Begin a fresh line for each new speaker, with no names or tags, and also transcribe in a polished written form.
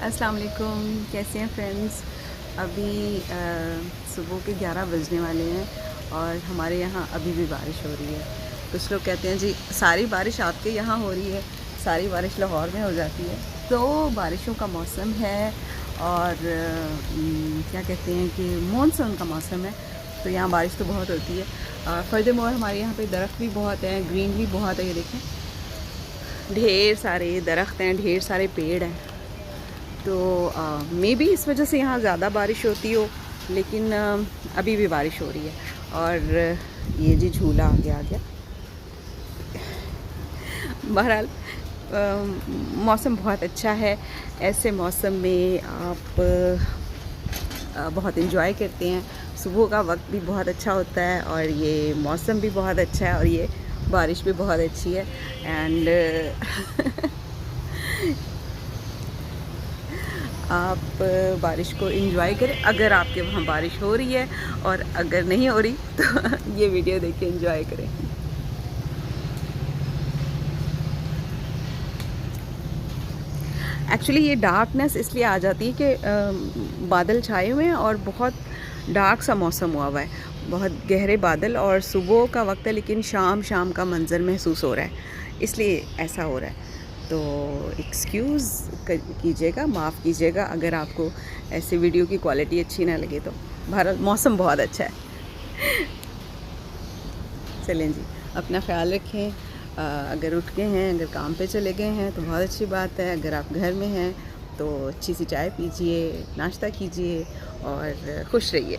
अस्सलाम वालेकुम, कैसे हैं फ्रेंड्स। अभी सुबह के 11 बजने वाले हैं और हमारे यहाँ अभी भी बारिश हो रही है। कुछ लोग कहते हैं जी सारी बारिश आपके यहाँ हो रही है, सारी बारिश लाहौर में हो जाती है। तो बारिशों का मौसम है और क्या कहते हैं कि मानसून का मौसम है, तो यहाँ बारिश तो बहुत होती है। फर्दरमोर हमारे यहाँ पे दरख्त भी बहुत हैं, ग्रीनरी बहुत है। ये देखें, ढेर सारे दरख्त हैं, ढेर सारे पेड़ हैं। तो मे बी इस वजह से यहाँ ज़्यादा बारिश होती हो, लेकिन अभी भी बारिश हो रही है। और ये जी झूला आ गया। बहरहाल मौसम बहुत अच्छा है। ऐसे मौसम में आप बहुत इन्जॉय करते हैं। सुबह का वक्त भी बहुत अच्छा होता है और ये मौसम भी बहुत अच्छा है और ये बारिश भी बहुत अच्छी है। एंड आप बारिश को एंजॉय करें अगर आपके वहाँ बारिश हो रही है, और अगर नहीं हो रही तो ये वीडियो देख के एंजॉय करें। एक्चुअली ये डार्कनेस इसलिए आ जाती है कि बादल छाए हुए हैं और बहुत डार्क सा मौसम हुआ हुआ है, बहुत गहरे बादल, और सुबह का वक्त है लेकिन शाम शाम का मंज़र महसूस हो रहा है, इसलिए ऐसा हो रहा है। तो एक्सक्यूज़ कीजिएगा, माफ़ कीजिएगा अगर आपको ऐसे वीडियो की क्वालिटी अच्छी ना लगे। तो भारत मौसम बहुत अच्छा है। चलें जी, अपना ख्याल रखें। अगर उठ गए हैं, अगर काम पे चले गए हैं तो बहुत अच्छी बात है। अगर आप घर में हैं तो अच्छी सी चाय पीजिए, नाश्ता कीजिए और खुश रहिए।